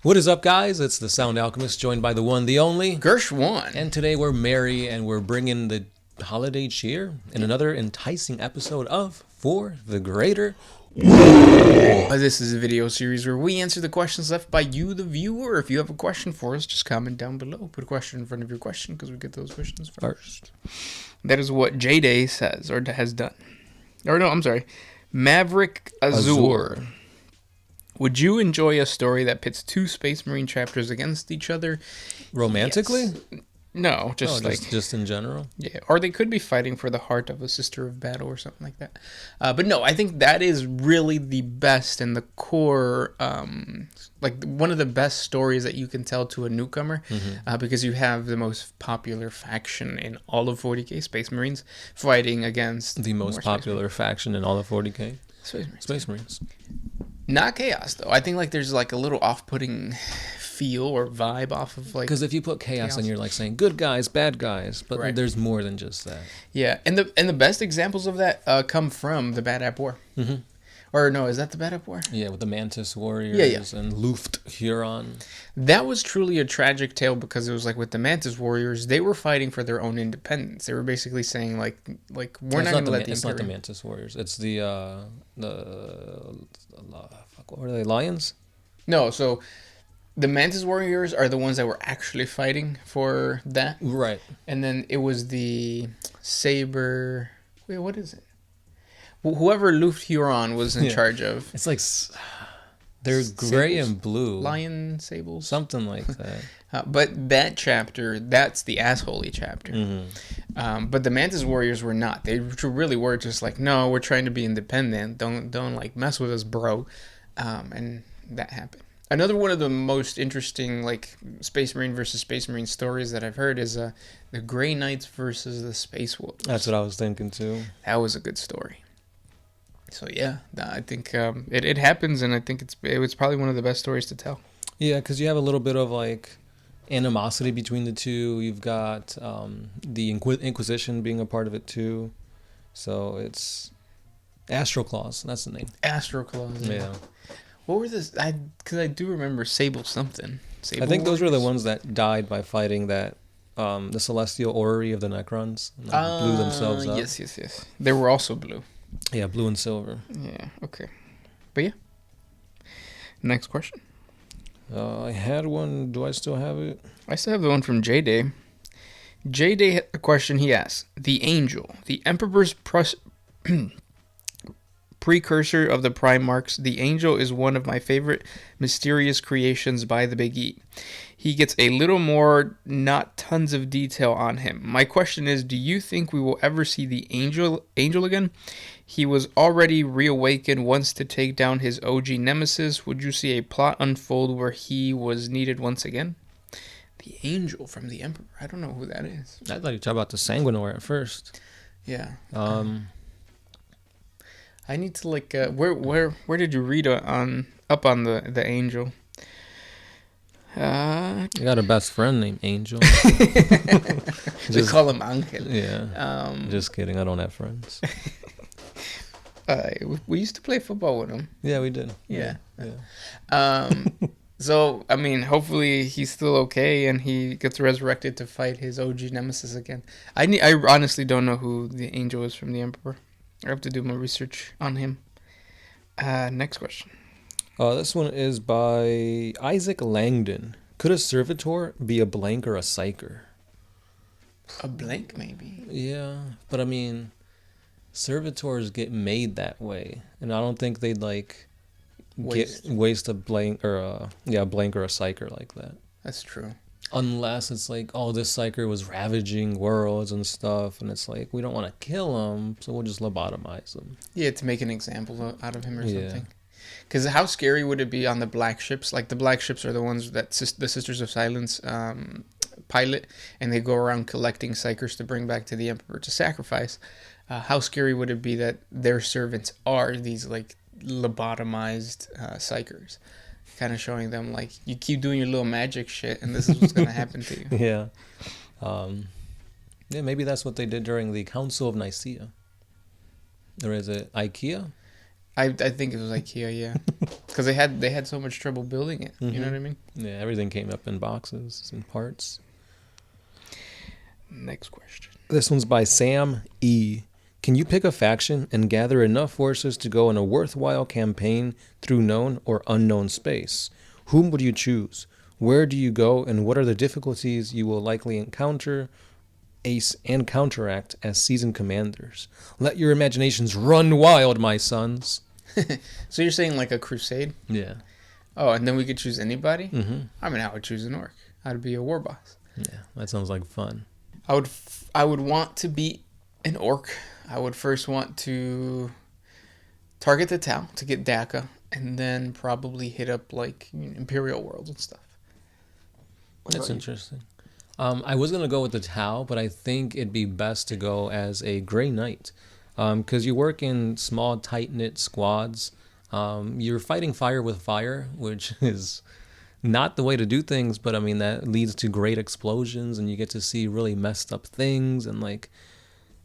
What is up, guys? It's the Sound Alchemist, joined by the one, the only Gersh1. And today we're merry and we're bringing the holiday cheer in another enticing episode of For the Greater. This is a video series where we answer the questions left by you, the viewer. If you have a question for us, just comment down below. Put a question in front of your question because we get those questions first. That is what J-Day says or has done. Or no, I'm sorry. Maverick Azure. Would you enjoy a story that pits two Space Marine chapters against each other? Romantically? Yes. No, just in general. Yeah, or they could be fighting for the heart of a sister of battle or something like that. But no, I think that is really the best and the core, like one of the best stories that you can tell to a newcomer, because you have the most popular faction in all of 40K, Space Marines, fighting against the most popular faction in all of 40K, Space Marines. Not Chaos, though. I think like there's like a little off-putting feel or vibe off of like... Because if you put chaos and you're like saying good guys, bad guys, but there's more than just that. Yeah, and the best examples of that come from the Bad App War. Or no, is that the Bad App War? Yeah, with the Mantis Warriors and Luft Huron. That was truly a tragic tale because it was like with the Mantis Warriors, they were fighting for their own independence. They were basically saying like we're not going to let the Imperium... It's not the Mantis Warriors. It's the what are they, Lions? No, so the Mantis Warriors are the ones that were actually fighting for that. Right. And then it was the Saber... Wait, what is it? Whoever Luft Huron was in charge of. It's like they're gray and blue. Lion sables? Something like that. But that chapter, that's the assholey chapter. But the Mantis Warriors were not. They really were just like, no, we're trying to be independent. Don't like mess with us, bro. And that happened. Another one of the most interesting like Space Marine versus Space Marine stories that I've heard is the Grey Knights versus the Space Wolves. That's what I was thinking too. That was a good story. So yeah, I think it happens, and I think it's probably one of the best stories to tell. Yeah, because you have a little bit of like animosity between the two. You've got the Inquisition being a part of it too. So it's Astral Claws. That's the name. Astral Claws. Yeah. What were this? Because I do remember Sable something. I think those were the ones that died by fighting that the Celestial Orrery of the Necrons. And blew themselves up. Yes. They were also blue. Yeah, blue and silver. Yeah, okay. But yeah. Next question. I had one. Do I still have it? I still have the one from J-Day. J-Day had a question he asked. The Angel, the Emperor's precursor of the Primarchs, the Angel is one of my favorite mysterious creations by the Big E. He gets a little more, not tons of detail on him. My question is, do you think we will ever see the Angel again? He was already reawakened once to take down his OG nemesis. Would you see a plot unfold where he was needed once again? The Angel from the Emperor. I don't know who that is. I thought you were talking about the Sanguinius at first. Yeah. I need to like where did you read up on the Angel? I got a best friend named Angel. We call him Angel. Yeah. Just kidding. I don't have friends. We used to play football with him. Yeah, we did. Yeah. So I mean, hopefully he's still okay and he gets resurrected to fight his OG nemesis again. I honestly don't know who the Angel is from the Emperor. I have to do my research on him. Next question. This one is by Isaac Langdon. Could a Servitor be a blank or a psyker? A blank, maybe. Yeah, but I mean, Servitors get made that way, and I don't think they'd like waste a blank or a blank or a psyker like that. That's true. Unless it's like, oh, this psyker was ravaging worlds and stuff, and it's like we don't want to kill him, so we'll just lobotomize him. Yeah, to make an example out of him or something. Because how scary would it be on the black ships? Like the black ships are the ones that the Sisters of Silence pilot, and they go around collecting psychers to bring back to the Emperor to sacrifice. How scary would it be that their servants are these like lobotomized psychers? Kind of showing them like you keep doing your little magic shit, and this is what's gonna happen to you. Yeah. Yeah, maybe that's what they did during the Council of Nicaea. Or is it IKEA? I think it was IKEA, yeah, because they had so much trouble building it. You know what I mean? Yeah, everything came up in boxes and parts. Next question. This one's by Sam E. Can you pick a faction and gather enough forces to go on a worthwhile campaign through known or unknown space? Whom would you choose? Where do you go, and what are the difficulties you will likely encounter, ace, and counteract as seasoned commanders? Let your imaginations run wild, my sons. So you're saying like a crusade? Yeah. Oh, and then we could choose anybody? Mm-hmm. I mean, I would choose an orc. I'd be a war boss. Yeah, that sounds like fun. I would want to be an orc. I would first want to target the Tau to get DACA, and then probably hit up like Imperial worlds and stuff. That's interesting. I was going to go with the Tau, but I think it'd be best to go as a Grey Knight. Because you work in small, tight-knit squads. You're fighting fire with fire, which is not the way to do things, but I mean, that leads to great explosions, and you get to see really messed up things, and like,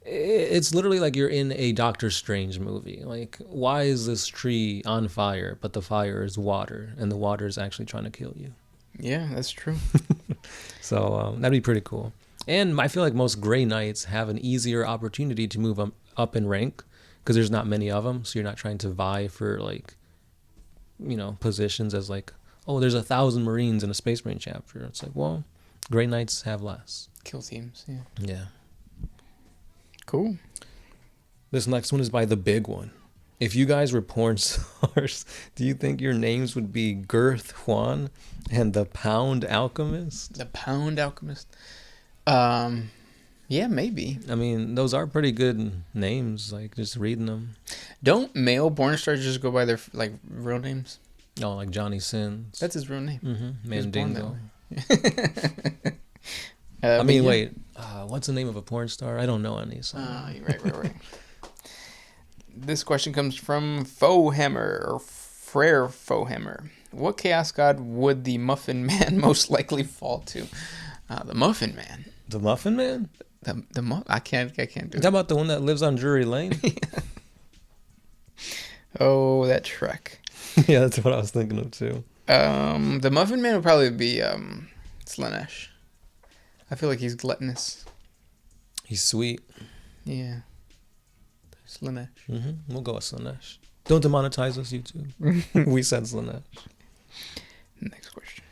it's literally like you're in a Doctor Strange movie. Like, why is this tree on fire, but the fire is water, and the water is actually trying to kill you? Yeah, that's true. So that'd be pretty cool. And I feel like most Grey Knights have an easier opportunity to move up in rank because there's not many of them. So you're not trying to vie for like, positions as like, oh, there's 1,000 Marines in a Space Marine chapter. It's like, well, Grey Knights have less. Kill teams, yeah. Yeah. Cool. This next one is by the big one. If you guys were porn stars, do you think your names would be Girth Juan and the Pound Alchemist? The Pound Alchemist? Yeah, maybe. I mean, those are pretty good names, like just reading them. Don't male porn stars just go by their like real names? Oh, like Johnny Sins. That's his real name. Mm-hmm. Mandingo. I mean, wait. What's the name of a porn star? I don't know any. So. Right. This question comes from Fohammer, or Frere Fohammer. What chaos god would the Muffin Man most likely fall to? The Muffin Man. The Muffin Man? I can't do it. How about the one that lives on Drury Lane? Oh, that Shrek. Yeah, that's what I was thinking of too. The Muffin Man would probably be Slanesh. I feel like he's gluttonous. He's sweet. Yeah. Slanesh. Mm-hmm. We'll go with Slanesh. Don't demonetize us, YouTube. We said Slanesh. Next question.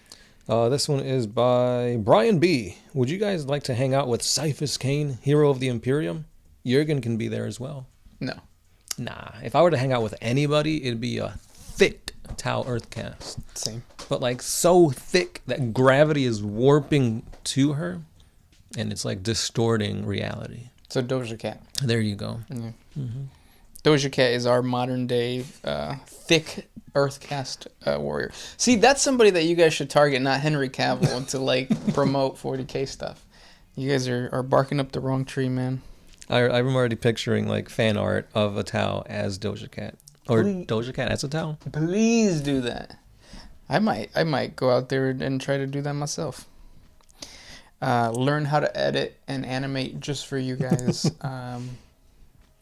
This one is by Brian B. Would you guys like to hang out with Cyphus Kane, hero of the Imperium? Jurgen can be there as well. No. Nah. If I were to hang out with anybody, it'd be a thick Tau Earthcast. Same. But like so thick that gravity is warping to her, and it's like distorting reality. So Doja Cat. There you go. Yeah. Mm-hmm. Doja Cat is our modern day thick Earthcast warrior. See, that's somebody that you guys should target, not Henry Cavill, to like promote 40K stuff. You guys are barking up the wrong tree, man. I'm already picturing like fan art of a Tau as Doja Cat. Or Doja Cat as a Tau. Please do that. I might go out there and try to do that myself. Learn how to edit and animate just for you guys.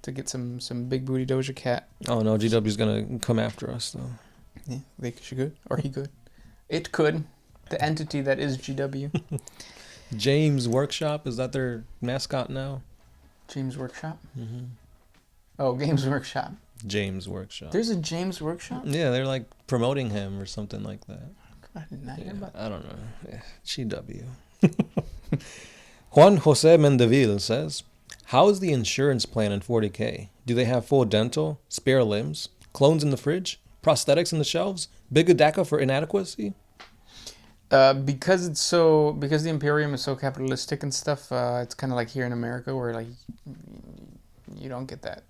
To get some big booty Doja Cat. Oh no, GW's gonna come after us though. Yeah, she could, or he could. It could. The entity that is GW. James Workshop, is that their mascot now? James Workshop? Mm-hmm. Oh, Games Workshop. James Workshop. There's a James Workshop? Yeah, they're like promoting him or something like that. I did not hear about that. I don't know. Yeah, GW. Juan Jose Mendeville says, how is the insurance plan in 40K? Do they have full dental, spare limbs, clones in the fridge, prosthetics in the shelves, big DACA for inadequacy? Because the Imperium is so capitalistic and stuff, it's kind of like here in America where like you don't get that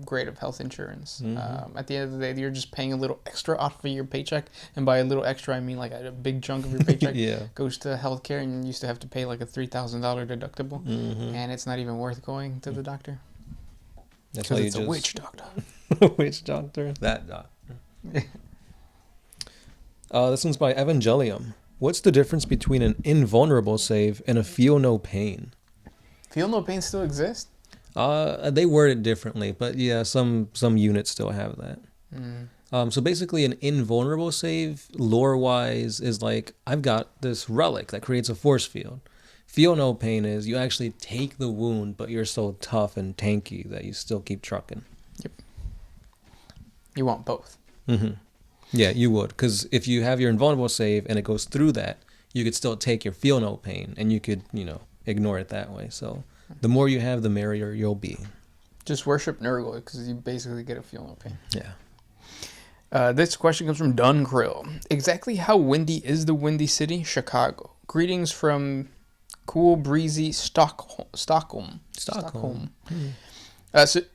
great of health insurance. Mm-hmm. At the end of the day, you're just paying a little extra off of your paycheck, and by a little extra, I mean like a big chunk of your paycheck goes to healthcare, and you used to have to pay like a $3,000 deductible, and it's not even worth going to the doctor. That's why it's a witch doctor. Witch doctor? That doctor. This one's by Evangelium. What's the difference between an invulnerable save and a feel no pain? Feel no pain still exists? They word it differently, but yeah, some units still have that. So basically, an invulnerable save, lore-wise, is like, I've got this relic that creates a force field. Feel no pain is you actually take the wound, but you're so tough and tanky that you still keep trucking. Yep. You want both. Mm-hmm. Yeah, you would. Because if you have your invulnerable save and it goes through that, you could still take your feel no pain, and you could, ignore it that way. So the more you have, the merrier you'll be. Just worship Nurgle because you basically get a feel no pain. Yeah. This question comes from Dun Krill. Exactly how windy is the Windy City? Chicago. Greetings from cool, breezy Stockholm.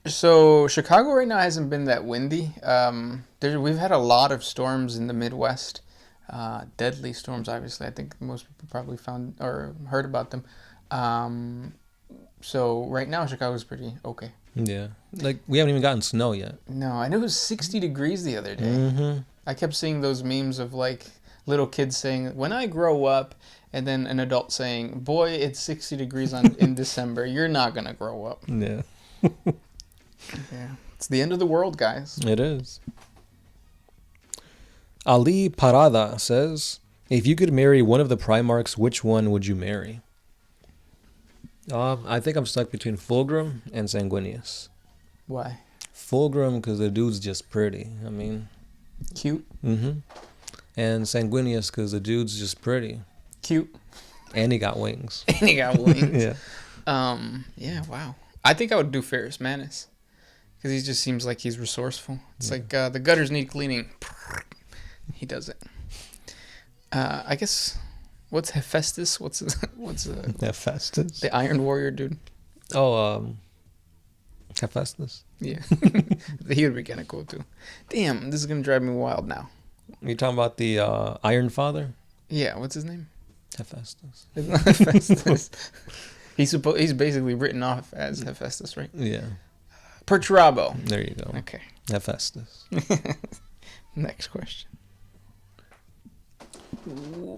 So Chicago right now hasn't been that windy. We've had a lot of storms in the Midwest. Deadly storms, obviously. I think most people probably found or heard about them. So right now Chicago's pretty okay. Yeah. Like, we haven't even gotten snow yet. No, I know it was 60 degrees the other day. Mm-hmm. I kept seeing those memes of like little kids saying, "When I grow up," and then an adult saying, "Boy, it's 60 degrees in December. You're not gonna grow up." Yeah. Yeah, it's the end of the world, guys. It is. Ali Parada says, if you could marry one of the Primarchs, which one would you marry? I think I'm stuck between Fulgrim and Sanguinius. Why? Fulgrim, because the dude's just pretty. I mean... Cute. Mm-hmm. And Sanguinius, because the dude's just pretty. Cute. And he got wings. And he got wings. Yeah. Yeah, wow. I think I would do Ferrus Manus. Because he just seems like he's resourceful. It's like the gutters need cleaning. He does it. I guess... What's Hephaestus? What's Hephaestus? The Iron Warrior dude. Oh, Hephaestus. Yeah. He would be kind of cool too. Damn, this is going to drive me wild now. You talking about the Iron Father? Yeah, what's his name? Hephaestus. It's not Hephaestus. He's basically written off as Hephaestus, right? Yeah. Perturabo. There you go. Okay. Hephaestus. Next question.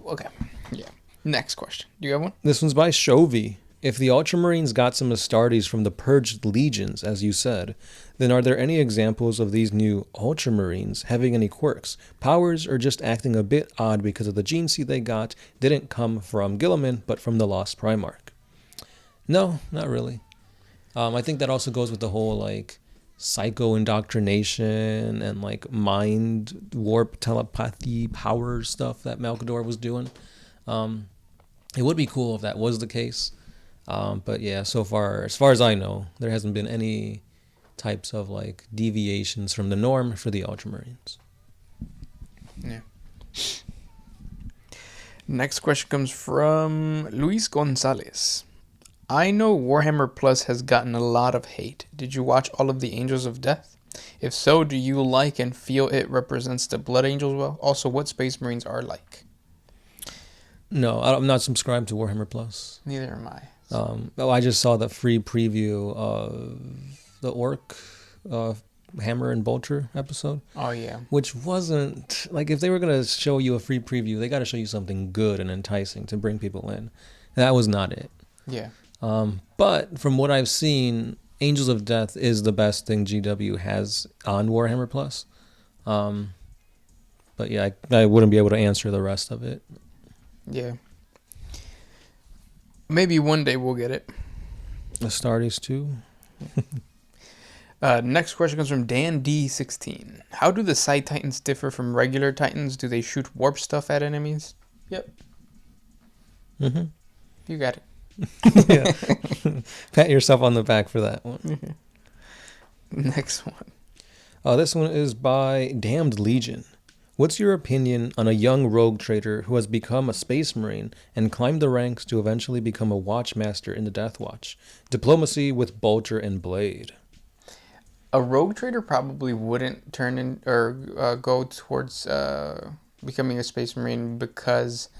Okay. Yeah. Next question. Do you have one? This one's by Shovi. If the Ultramarines got some Astartes from the Purged Legions, as you said, then are there any examples of these new Ultramarines having any quirks, powers, or just acting a bit odd because of the gene seed they got didn't come from Gilliman, but from the Lost Primarch? No, not really. I think that also goes with the whole, like, psycho indoctrination and, like, mind warp telepathy power stuff that Malkador was doing. It would be cool if that was the case. But yeah, so far, as far as I know, there hasn't been any types of, like, deviations from the norm for the Ultramarines. Yeah. Next question comes from Luis Gonzalez. I know Warhammer Plus has gotten a lot of hate. Did you watch all of the Angels of Death? If so, do you like and feel it represents the Blood Angels well? Also, what Space Marines are like? No, I'm not subscribed to Warhammer Plus. Neither am I. I just saw the free preview of the Orc Hammer and Bolter episode. Oh, yeah. Which wasn't... Like, if they were going to show you a free preview, they got to show you something good and enticing to bring people in. That was not it. Yeah. But from what I've seen, Angels of Death is the best thing GW has on Warhammer Plus. But yeah, I wouldn't be able to answer the rest of it. Yeah. Maybe one day we'll get it. Astartes too. Next question comes from Dan D16. How do the Psi Titans differ from regular Titans? Do they shoot warp stuff at enemies? Yep. Mm-hmm. You got it. Yeah. Pat yourself on the back for that one. Next one. This one is by Damned Legion. What's your opinion on a young rogue trader who has become a space marine and climbed the ranks to eventually become a watchmaster in the Death Watch? Diplomacy with Bolter and Blade. A rogue trader probably wouldn't turn in or go towards becoming a space marine because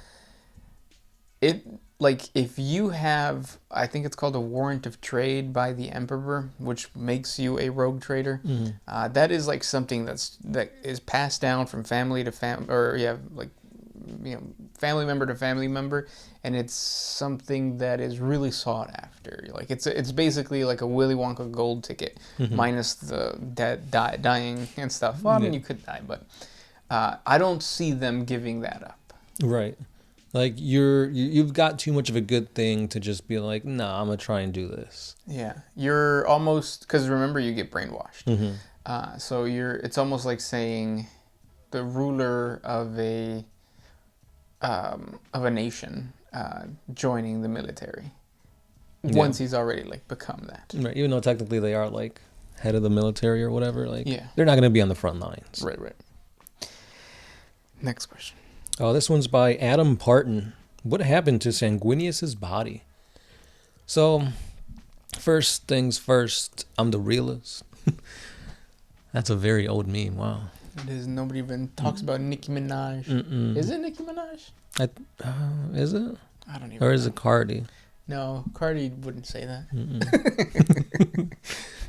if you have, I think it's called a warrant of trade by the Emperor, which makes you a rogue trader. Mm-hmm. That is like something that is passed down from family to family, or like family member to family member, and it's something that is really sought after. Like it's basically like a Willy Wonka gold ticket, minus the dying and stuff. Well, I mean, you could die, but I don't see them giving that up. Right. Like you've got too much of a good thing to just be like, nah, I'm gonna try and do this. Yeah, you're almost, because remember, you get brainwashed. So it's almost like saying the ruler of a nation joining the military once he's already like become that. Right. Even though technically they are like head of the military or whatever, like they're not gonna be on the front lines. Right. Next question. Oh, this one's by Adam Parton. What happened to Sanguinius's body? So, first things first, I'm the realist. That's a very old meme. Wow. It is. Nobody even talks about Nicki Minaj. Is it Nicki Minaj? Is it? I don't even know. Or is it Cardi? No, Cardi wouldn't say that.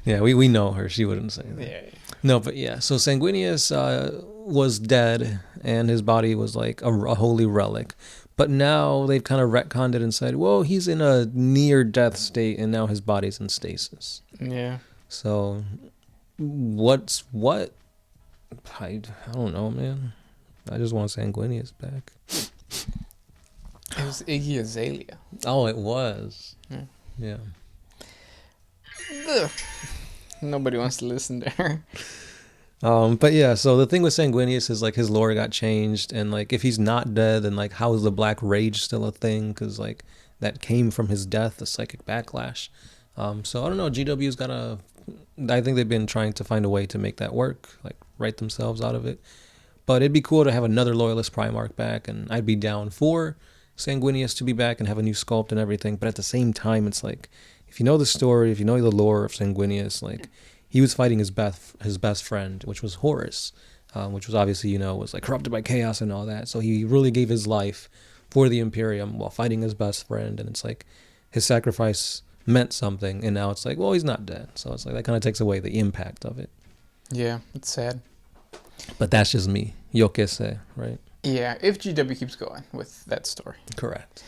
Yeah, we know her. She wouldn't say that. Yeah. No, but yeah. So Sanguinius was dead, and his body was like a holy relic. But now they've kind of retconned it and said, well, he's in a near-death state, and now his body's in stasis. Yeah. So what's what? I don't know, man. I just want Sanguinius back. It was Iggy Azalea. Oh, it was. Yeah. Ugh. Nobody wants to listen to her. But yeah, so the thing with Sanguinius is like his lore got changed, and like if he's not dead, then like how is the Black Rage still a thing? Because like that came from his death, the psychic backlash. So I don't know. GW's gotta. I think they've been trying to find a way to make that work, like write themselves out of it. But it'd be cool to have another Loyalist Primarch back, and I'd be down for Sanguinius to be back and have a new sculpt and everything. But at the same time, it's like if you know the story, if you know the lore of Sanguinius, like he was fighting his best friend, which was Horus, which was obviously, was like corrupted by chaos and all that. So he really gave his life for the Imperium while fighting his best friend. And it's like his sacrifice meant something. And now it's like, well, he's not dead. So it's like that kind of takes away the impact of it. Yeah, it's sad. But that's just me. Yo que sé, right? Yeah, if GW keeps going with that story. Correct.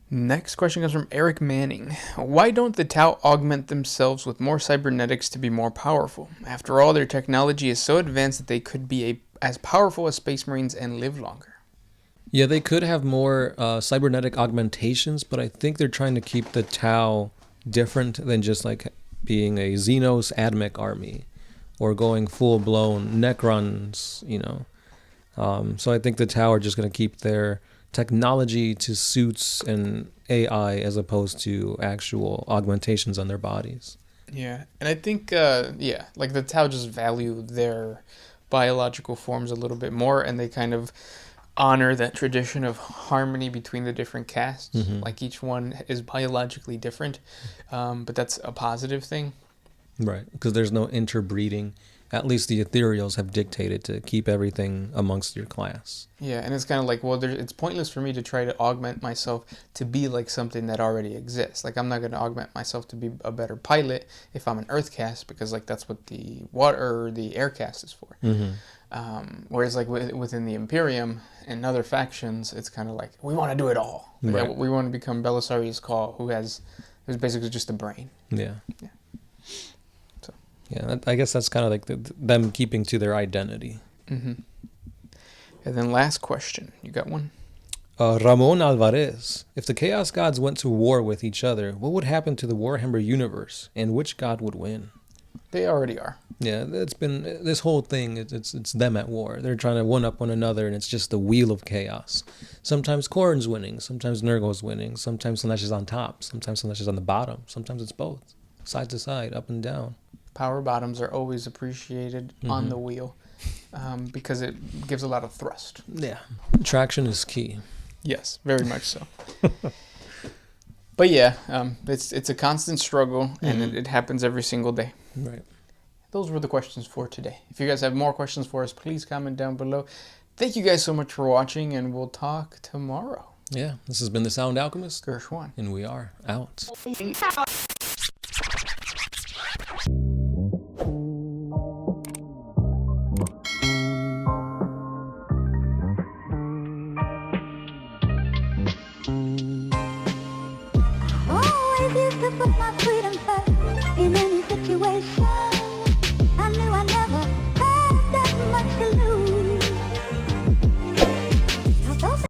Next question comes from Eric Manning. Why don't the Tau augment themselves with more cybernetics to be more powerful? After all, their technology is so advanced that they could be as powerful as Space Marines and live longer. Yeah, they could have more cybernetic augmentations, but I think they're trying to keep the Tau different than just like being a Xenos Admech army or going full-blown Necrons, So I think the Tau are just going to keep their technology to suits and AI as opposed to actual augmentations on their bodies. Yeah, and I think, like the Tau just value their biological forms a little bit more, and they kind of honor that tradition of harmony between the different castes. Like each one is biologically different, but that's a positive thing. Right, because there's no interbreeding. At least the ethereals have dictated to keep everything amongst your class. Yeah, and it's kind of like, well, it's pointless for me to try to augment myself to be like something that already exists. Like, I'm not going to augment myself to be a better pilot if I'm an earth cast, because like that's what the water or the air cast is for. Whereas like within the Imperium and other factions, it's kind of like, we want to do it all. Right. We want to become Belisarius Cawl, who's basically just a brain. Yeah. Yeah, I guess that's kind of like them keeping to their identity. And then last question. You got one? Ramon Alvarez. If the Chaos Gods went to war with each other, what would happen to the Warhammer universe, and which god would win? They already are. Yeah, it's been this whole thing. It's them at war. They're trying to one up one another, and it's just the wheel of chaos. Sometimes Khorne's winning. Sometimes Nurgle's winning. Sometimes Slaanesh is on top. Sometimes Slaanesh is on the bottom. Sometimes it's both, side to side, up and down. Power bottoms are always appreciated on the wheel because it gives a lot of thrust. Yeah, traction is key. Yes, very much so. But yeah, it's a constant struggle, and it happens every single day. Right. Those were the questions for today. If you guys have more questions for us, please comment down below. Thank you guys so much for watching, and we'll talk tomorrow. Yeah, this has been the Sound Alchemist, Gershwan, and we are out. my